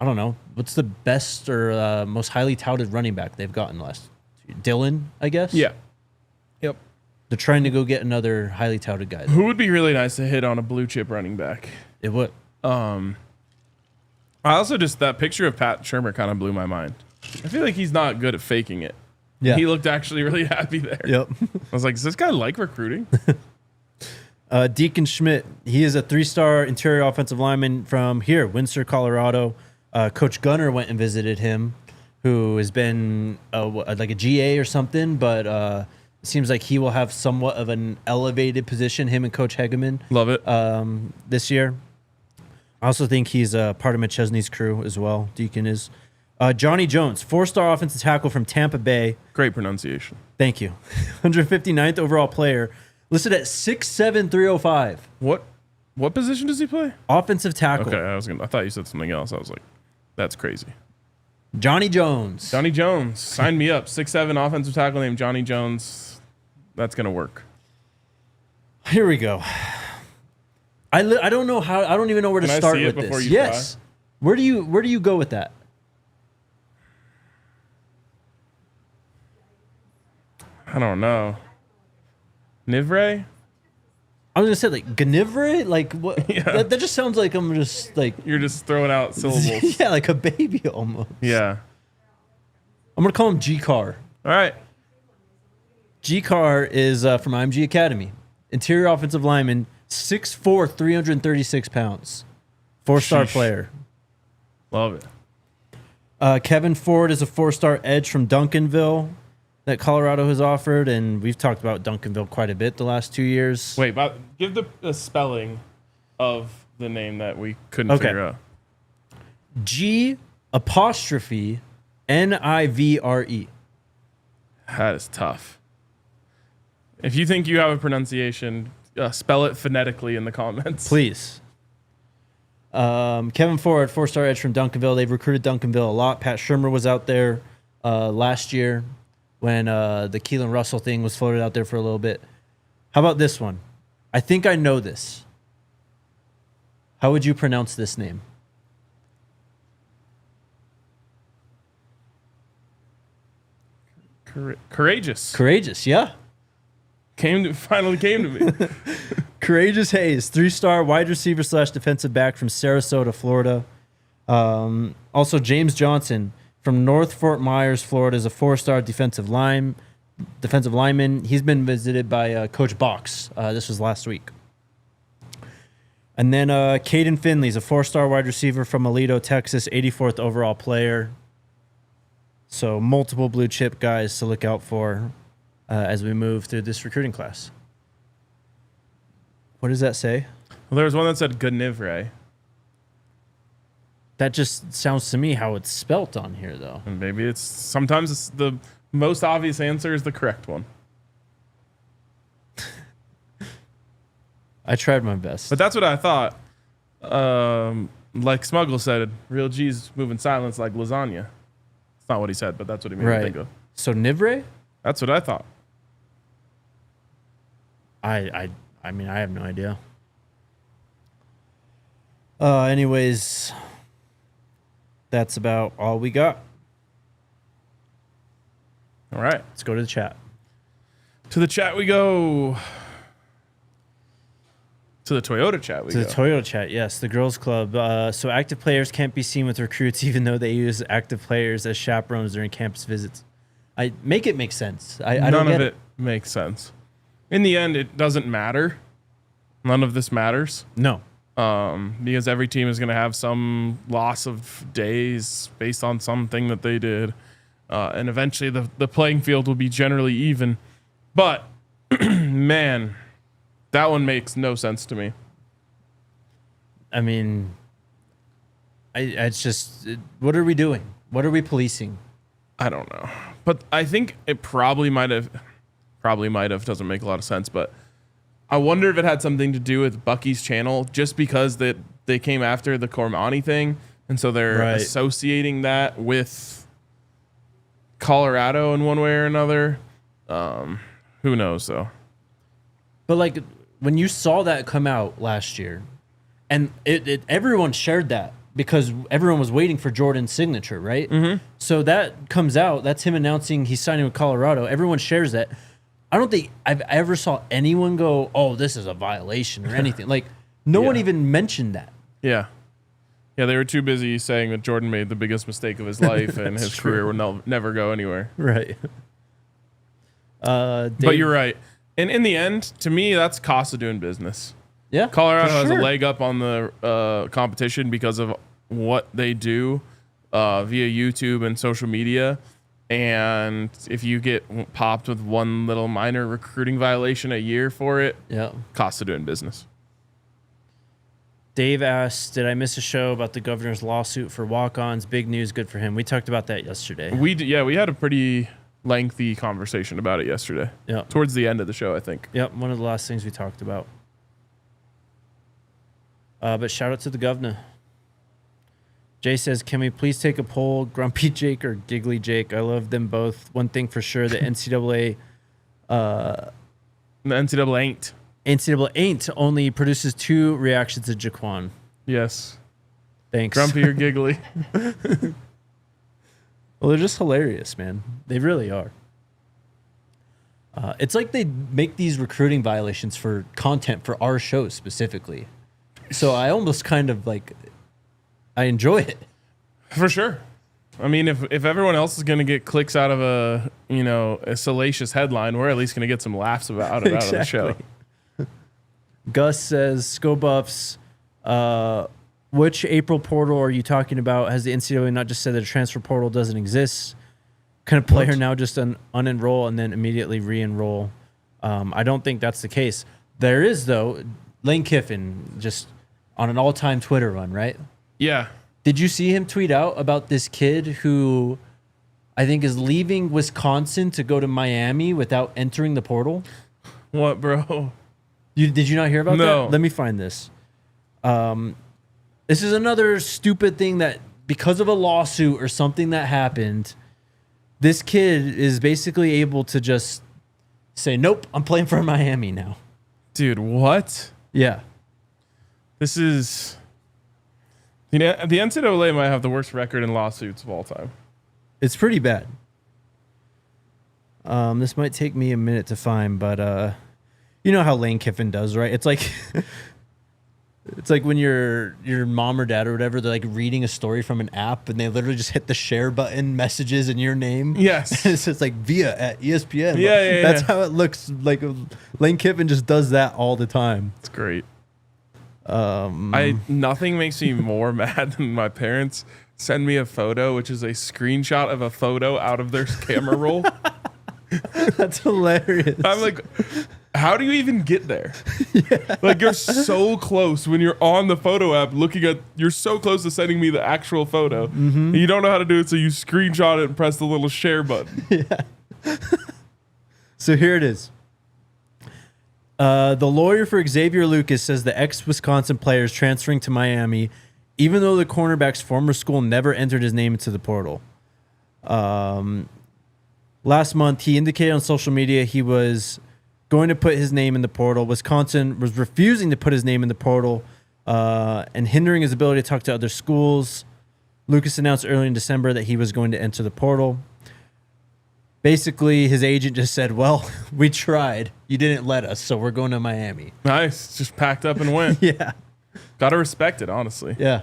I don't know. What's the best or most highly touted running back they've gotten last? Dylan, I guess? Yeah. Yep. They're trying to go get another highly touted guy. Who would be really nice to hit on a blue chip running back? It would. I also just, that picture of Pat Shermer kind of blew my mind. I feel like he's not good at faking it. Yeah. He looked actually really happy there. Yep. I was like, does this guy like recruiting? Deacon Schmidt. He is a 3-star interior offensive lineman from here, Windsor, Colorado. Coach Gunner went and visited him, who has been like a GA or something, but it seems like he will have somewhat of an elevated position, him and Coach Hegeman. Love it. This year. I also think he's part of McChesney's crew as well. Deacon is. Johnny Jones, 4-star offensive tackle from Tampa Bay. Great pronunciation. Thank you. 159th overall player. Listed at 6'7", 305. What position does he play? Offensive tackle. Okay, I thought you said something else. I was like, that's crazy. Johnny Jones. Johnny Jones. Sign me up. 6'7" offensive tackle named Johnny Jones. That's going to work. Here we go. I don't know how. I don't even know where to Can I start see it with before this. you Yes. try? Where do you go with that? I don't know. Nivre? I was gonna say like Gnivre, like what? Yeah. That just sounds like I'm just like You're just throwing out syllables. yeah, like a baby almost. Yeah. I'm gonna call him G Car. All right. G Car is from IMG Academy, interior offensive lineman, 6'4", 336 pounds, 4-star Sheesh. player. Love it. Kevin Ford is a 4-star edge from Duncanville that Colorado has offered, and we've talked about Duncanville quite a bit the last 2 years. Wait, but give the spelling of the name that we couldn't figure out. G''Nivre. That is tough. If you think you have a pronunciation, spell it phonetically in the comments. Please. Kevin Ford, 4-star edge from Duncanville. They've recruited Duncanville a lot. Pat Shermer was out there last year when the Keelan Russell thing was floated out there for a little bit. How about this one? I think I know this. How would you pronounce this name? Courageous. Courageous, yeah. Finally came to me. Courageous Hayes, 3-star wide receiver / defensive back from Sarasota, Florida. Also, James Johnson from North Fort Myers, Florida, is a 4-star defensive lineman. He's been visited by Coach Box. This was last week. And then Kaidon Finley's a 4-star wide receiver from Aledo, Texas, 84th overall player. So multiple blue chip guys to look out for as we move through this recruiting class. What does that say? Well, there was one that said Gnivre. That just sounds to me how it's spelt on here, though. And maybe sometimes it's the most obvious answer is the correct one. I tried my best. But that's what I thought. Like Smuggle said, real G's moving silence like lasagna. It's not what he said, but that's what he made me think of. So Nivre? That's what I thought. I mean, I have no idea. Anyways, that's about all we got. All right. Let's go to the chat. To the chat we go. To the Toyota chat we go. To the Toyota chat, yes. The girls club. So active players can't be seen with recruits even though they use active players as chaperones during campus visits. I make it make sense. I don't None get of it makes sense. In the end, it doesn't matter. None of this matters. No. Because every team is going to have some loss of days based on something that they did. And eventually the playing field will be generally even. But, man, that one makes no sense to me. I mean, it's just, what are we doing? What are we policing? I don't know. But I think it probably might have, doesn't make a lot of sense, but I wonder if it had something to do with Bucky's channel, just because that they came after the Cormani thing, and so they're associating that with Colorado in one way or another. Who knows, though? But, like, when you saw that come out last year, and everyone shared that because everyone was waiting for Jordan's signature, right? Mm-hmm. So that comes out. That's him announcing he's signing with Colorado. Everyone shares that. I don't think I've ever saw anyone go, oh, this is a violation or anything. Like, no one even mentioned that. Yeah. Yeah, they were too busy saying that Jordan made the biggest mistake of his life and his career will never go anywhere. Right. But you're right. And in the end, to me, that's cost of doing business. Yeah. Colorado has a leg up on the competition because of what they do via YouTube and social media. And if you get popped with one little minor recruiting violation a year for it, cost of doing business. Dave asked, did I miss a show about the governor's lawsuit for walk-ons? Big news, good for him. We talked about that yesterday. We had a pretty lengthy conversation about it yesterday. Yeah. Towards the end of the show, I think. Yep, one of the last things we talked about. But shout out to the governor. Jay says, can we please take a poll, Grumpy Jake or Giggly Jake? I love them both. One thing for sure, the NCAA... the NCAA ain't only produces 2 reactions to Jaquan. Yes. Thanks. Grumpy or Giggly. Well, they're just hilarious, man. They really are. It's like they make these recruiting violations for content for our shows specifically. So I almost kind of like, I enjoy it. For sure. I mean, if everyone else is going to get clicks out of a salacious headline, we're at least going to get some laughs out of the show. Gus says, Go Buffs, which April portal are you talking about? Has the NCAA not just said that a transfer portal doesn't exist? Can a player now just unenroll and then immediately re-enroll? I don't think that's the case. There is, though, Lane Kiffin just on an all-time Twitter run, right? Yeah. Did you see him tweet out about this kid who I think is leaving Wisconsin to go to Miami without entering the portal? What, bro? Did you not hear about No. that? Let me find this. This is another stupid thing that because of a lawsuit or something that happened, this kid is basically able to just say, nope, I'm playing for Miami now. Dude, what? Yeah. This is... the NCAA might have the worst record in lawsuits of all time. It's pretty bad. This might take me a minute to find, but you know how Lane Kiffin does, right? It's like... It's like when your mom or dad or whatever, they're like reading a story from an app and they literally just hit the share button, messages in your name. Yes. It's just like via at ESPN. Yeah. That's how it looks. Like Lane Kiffin just does that all the time. It's great. Nothing makes me more mad than my parents send me a photo, which is a screenshot of a photo out of their camera roll. That's hilarious. I'm like, how do you even get there? Yeah. Like, you're so close when you're on the photo app you're so close to sending me the actual photo. Mm-hmm. And you don't know how to do it, so you screenshot it and press the little share button. Yeah. So here it is. The lawyer for Xavier Lucas says the ex-Wisconsin player is transferring to Miami, even though the cornerback's former school never entered his name into the portal. Last month, he indicated on social media he was going to put his name in the portal. Wisconsin was refusing to put his name in the portal and hindering his ability to talk to other schools. Lucas announced early in December that he was going to enter the portal. Basically, his agent just said, well, we tried. You didn't let us, so we're going to Miami. Nice. Just packed up and went. Yeah. Got to respect it, honestly. Yeah.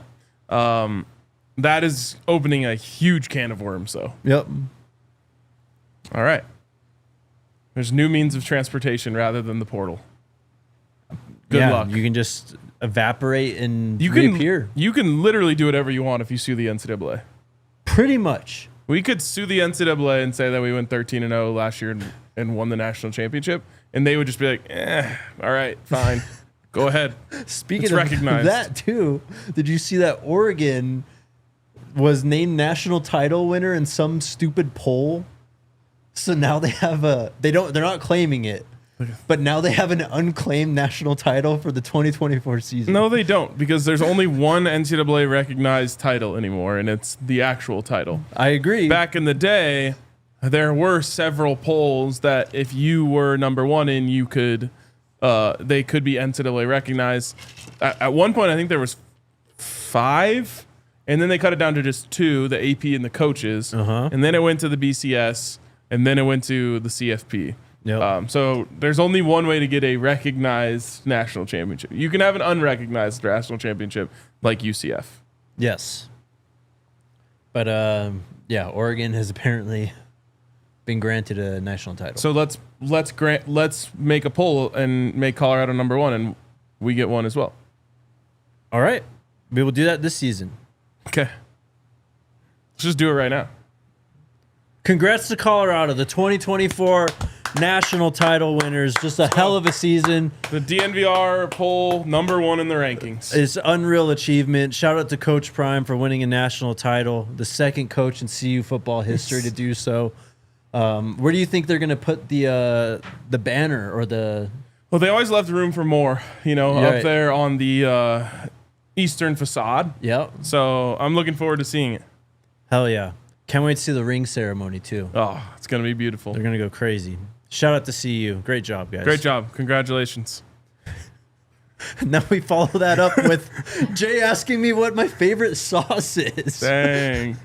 That is opening a huge can of worms, though. Yep. All right. There's new means of transportation rather than the portal. Good luck. You can just evaporate and reappear. You can literally do whatever you want if you sue the NCAA. Pretty much. We could sue the NCAA and say that we went 13-0 last year and won the national championship, and they would just be like, all right, fine. Go ahead. Speaking of that, too, did you see that Oregon was named national title winner in some stupid poll? So now they have they're not claiming it, but now they have an unclaimed national title for the 2024 season. No, they don't, because there's only one NCAA recognized title anymore, and it's the actual title. I agree. Back in the day, there were several polls that if you were number one in, you could, they could be NCAA recognized. At one point, I think there was 5, and then they cut it down to just 2, the AP and the coaches, and then it went to the BCS. And then it went to the CFP. Yep. So there's only one way to get a recognized national championship. You can have an unrecognized national championship like UCF. Yes. But Oregon has apparently been granted a national title. So let's make a poll and make Colorado number 1, and we get one as well. All right. We will do that this season. Okay. Let's just do it right now. Congrats to Colorado, the 2024 national title winners. Just a hell of a season. The DNVR poll number 1 in the rankings. It's unreal achievement. Shout out to Coach Prime for winning a national title, the second coach in CU football history to do so. Where do you think they're going to put the banner or the? Well, they always left room for more. Up there on the eastern facade. Yep. So I'm looking forward to seeing it. Hell yeah. Can't wait to see the ring ceremony, too. Oh, it's going to be beautiful. They're going to go crazy. Shout out to CU. Great job, guys. Great job. Congratulations. Now we follow that up with Jay asking me what my favorite sauce is. Dang.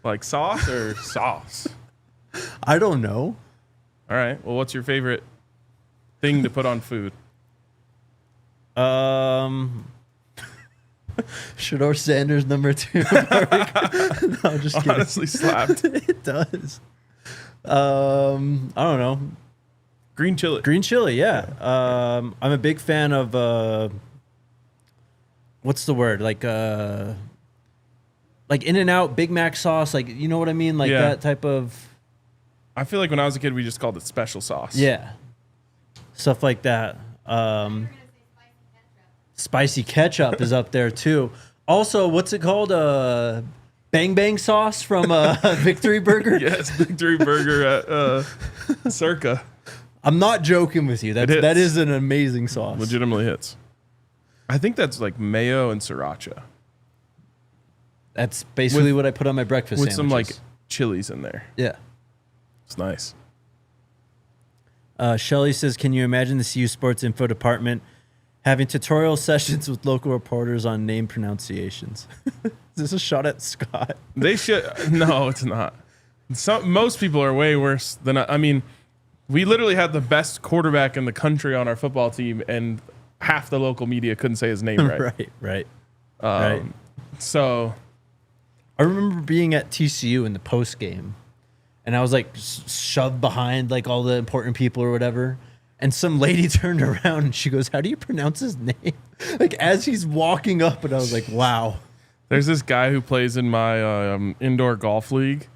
Like sauce or sauce? I don't know. All right. Well, what's your favorite thing to put on food? Shedeur Sanders #2. No, I'm just kidding. Honestly slapped. It does. I don't know. Green chili. Green chili, yeah. I'm a big fan of what's the word? Like In-N-Out Big Mac sauce, like you know what I mean? Like that type of. I feel like when I was a kid we just called it special sauce. Yeah. Stuff like that. Spicy ketchup is up there too. Also, what's it called? Bang Bang sauce from Victory Burger. Yes, Victory Burger at Circa. I'm not joking with you. That is an amazing sauce. Legitimately hits. I think that's like mayo and sriracha. That's basically what I put on my breakfast with sandwiches. some like chilies in there. Yeah. It's nice. Shelly says, can you imagine the CU Sports Info Department having tutorial sessions with local reporters on name pronunciations? Is this a shot at Scott? They should. No, it's not. Most people are way worse than I mean, we literally had the best quarterback in the country on our football team, and half the local media couldn't say his name right. Right. So I remember being at TCU in the post game, and I was like shoved behind like all the important people or whatever. And some lady turned around and she goes, "How do you pronounce his name?" Like as he's walking up, and I was like, "Wow." There's this guy who plays in my indoor golf league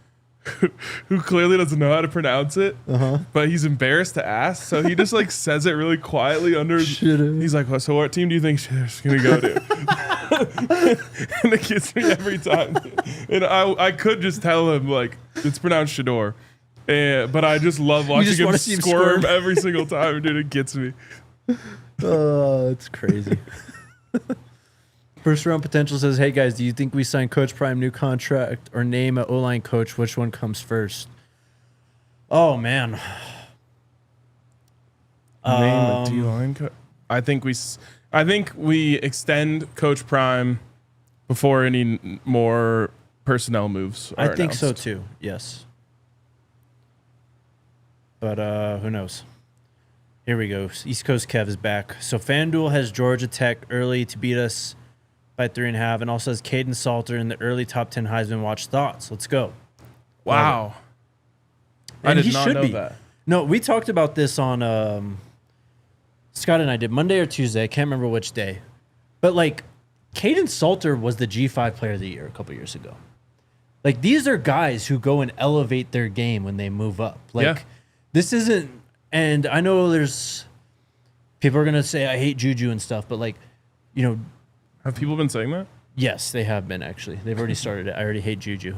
who clearly doesn't know how to pronounce it, but he's embarrassed to ask, so he just like says it really quietly under. He's like, well, "So what team do you think Shedur's gonna go to?" And it gets me every time. And I could just tell him like it's pronounced Shedeur, but I just love watching him squirm every single time, dude. It gets me. Oh, it's crazy. First round potential says, "Hey guys, do you think we sign Coach Prime new contract or name an O-line coach? Which one comes first?" Oh man, Name a D-line coach. I think we extend Coach Prime before any more personnel moves are I think so announced. too. Yes, but who knows? Here we go. East Coast Kev is back. So FanDuel has Georgia Tech early to beat us by 3.5, and also has Kaidon Salter in the early top 10 Heisman Watch thoughts. Let's go. Wow. I did not know that. No, we talked about this on Scott and I did Monday or Tuesday. I can't remember which day. But like Kaidon Salter was the G5 player of the year a couple years ago. Like these are guys who go and elevate their game when they move up. Like this isn't, and I know there's people are going to say I hate Juju and stuff, but like, you know, Have people been saying that? yes, they have been actually. They've already started it. I already hate Juju.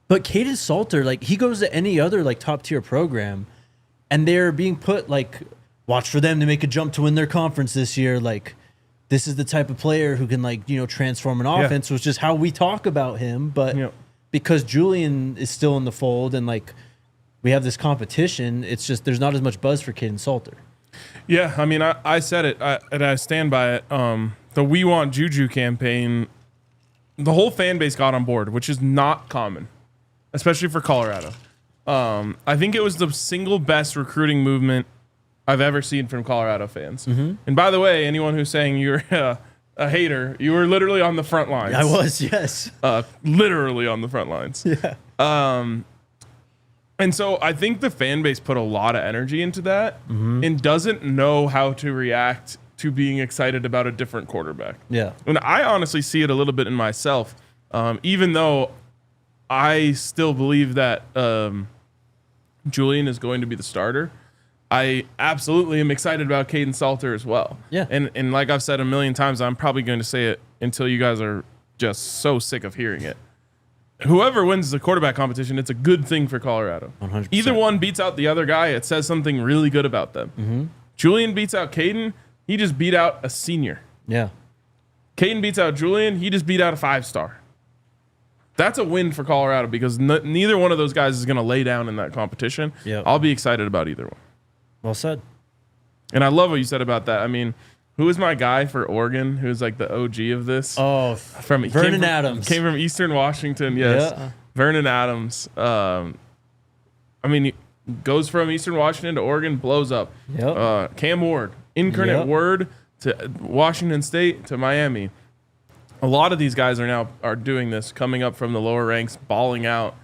But Kaidon Salter, like he goes to any other like top tier program, and they're being put like, watch for them to make a jump to win their conference this year. Like this is the type of player who can like, you know, transform an offense, which is how we talk about him. But because Julian is still in the fold and like we have this competition, it's just there's not as much buzz for Kaidon Salter. Yeah, I mean, I said it, and I stand by it. The We Want Juju campaign, the whole fan base got on board, which is not common, especially for Colorado. I think it was the single best recruiting movement I've ever seen from Colorado fans. And by the way, anyone who's saying you're a hater, you were literally on the front lines. I was, yes. Literally on the front lines. Yeah. And so I think the fan base put a lot of energy into that and doesn't know how to react to being excited about a different quarterback. Yeah. And I honestly see it a little bit in myself, even though I still believe that Julian is going to be the starter. I absolutely am excited about Kaidon Salter as well. Yeah. And like I've said a million times, I'm probably going to say it until you guys are just so sick of hearing it. Whoever wins the quarterback competition, it's a good thing for Colorado. 100%. Either one beats out the other guy, it says something really good about them. Julian beats out Kaidon, he just beat out a senior. Yeah. Kaidon beats out Julian, he just beat out a 5-star. That's a win for Colorado because neither one of those guys is going to lay down in that competition. Yep. I'll be excited about either one. Well said. And I love what you said about that. I mean, who is my guy for Oregon? Who's like the OG of this? Oh, Vernon Adams. Came from Eastern Washington, yes. Yeah. Vernon Adams. I mean, goes from Eastern Washington to Oregon, blows up. Yep. Cam Ward, incarnate Word to Washington State to Miami. A lot of these guys are doing this, coming up from the lower ranks, balling out,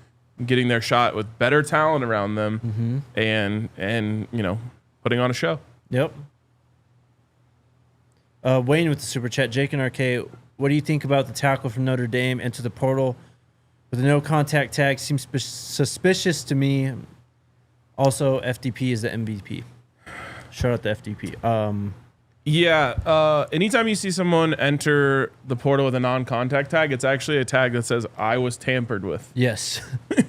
getting their shot with better talent around them, and putting on a show. Yep. Wayne with the super chat. Jake and RK, what do you think about the tackle from Notre Dame into the portal with a no contact tag? Seems suspicious to me. Also, FDP is the MVP. Shout out to FDP. Anytime you see someone enter the portal with a non-contact tag, it's actually a tag that says "I was tampered with." Yes.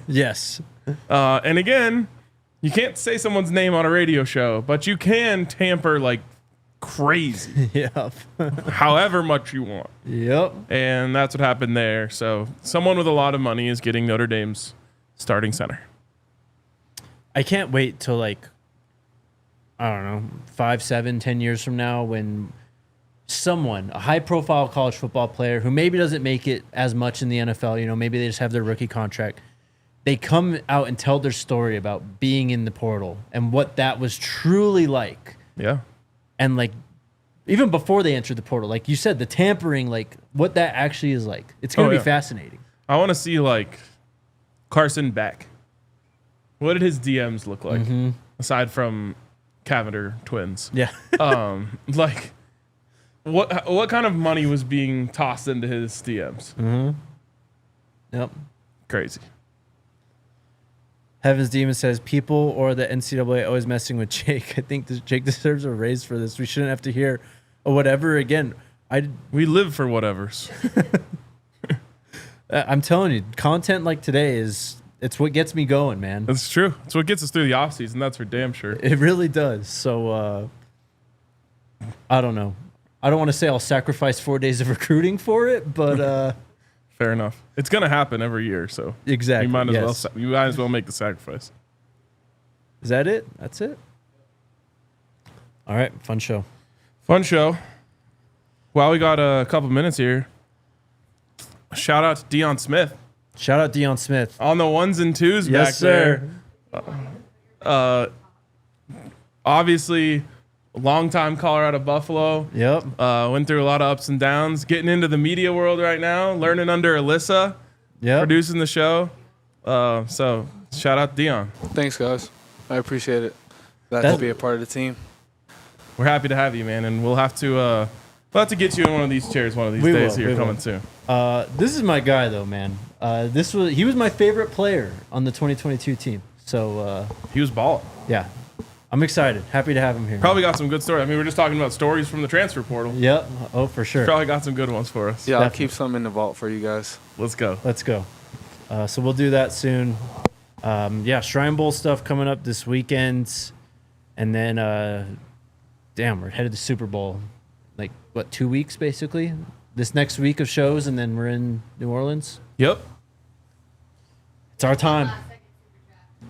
Yes. And again, you can't say someone's name on a radio show, but you can tamper like crazy. Yep. However much you want. Yep. And that's what happened there. So someone with a lot of money is getting Notre Dame's starting center. I can't wait till I don't know, 5, 7, 10 years from now when someone, a high-profile college football player who maybe doesn't make it as much in the NFL, maybe they just have their rookie contract, they come out and tell their story about being in the portal and what that was truly like. Yeah. And even before they entered the portal, like you said, the tampering, what that actually is like. It's going to be fascinating. I want to see Carson Beck. What did his DMs look like aside from Cavender twins? Yeah. What kind of money was being tossed into his DMs? Yep. Crazy. Heaven's Demon says, people or the NCAA always messing with Jake. I think Jake deserves a raise for this. We shouldn't have to hear whatever again. We live for whatevers. I'm telling you, content like today it's what gets me going, man. That's true. It's what gets us through the offseason. That's for damn sure. It really does. So, I don't know. I don't want to say I'll sacrifice 4 days of recruiting for it, but fair enough. It's going to happen every year, so exactly. You might as well make the sacrifice. Is that it? That's it? All right. Fun show. Well, we got a couple minutes here. Shout out to Deion Smith. Shout out Deion Smith. On the ones and twos back there. Obviously, longtime caller out of Buffalo. Yep. Went through a lot of ups and downs. Getting into the media world right now. Learning under Alyssa. Yep. Producing the show. So, shout out to Deion. Thanks, guys. I appreciate it. Glad to be a part of the team. We're happy to have you, man. And we'll have to get you in one of these chairs one of these days here coming soon. This is my guy, though, man. He was my favorite player on the 2022 team. So he was balling. Yeah, I'm excited. Happy to have him here. Probably got some good stories. I mean, we're just talking about stories from the transfer portal. Yep. Oh, for sure. Probably got some good ones for us. Yeah, I'll keep some in the vault for you guys. Let's go. So we'll do that soon. Shrine Bowl stuff coming up this weekend, and then we're headed to Super Bowl. 2 weeks basically. This next week of shows, and then we're in New Orleans. Yep. It's our time.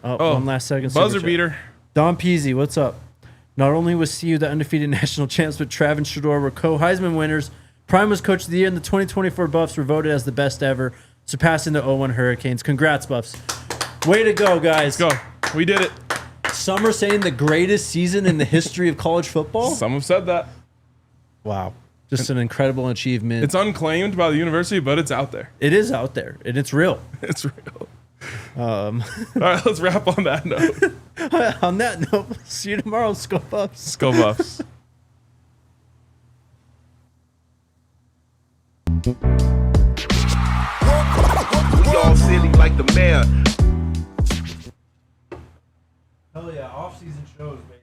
One last second. Buzzer beater. Don Peasy, what's up? Not only was CU the undefeated national champs, but Trav and Shedeur were co-Heisman winners. Prime was coach of the year, and the 2024 Buffs were voted as the best ever, surpassing the 0-1 Hurricanes. Congrats, Buffs. Way to go, guys. Let's go. We did it. Some are saying the greatest season in the history of college football. Some have said that. Wow. Just an incredible achievement. It's unclaimed by the university, but it's out there. It is out there, and it's real. It's real. All right, let's wrap on that note. On that note, see you tomorrow. Let's go Buffs. Go Buffs. We all silly like the mayor. Hell yeah, off-season shows, baby.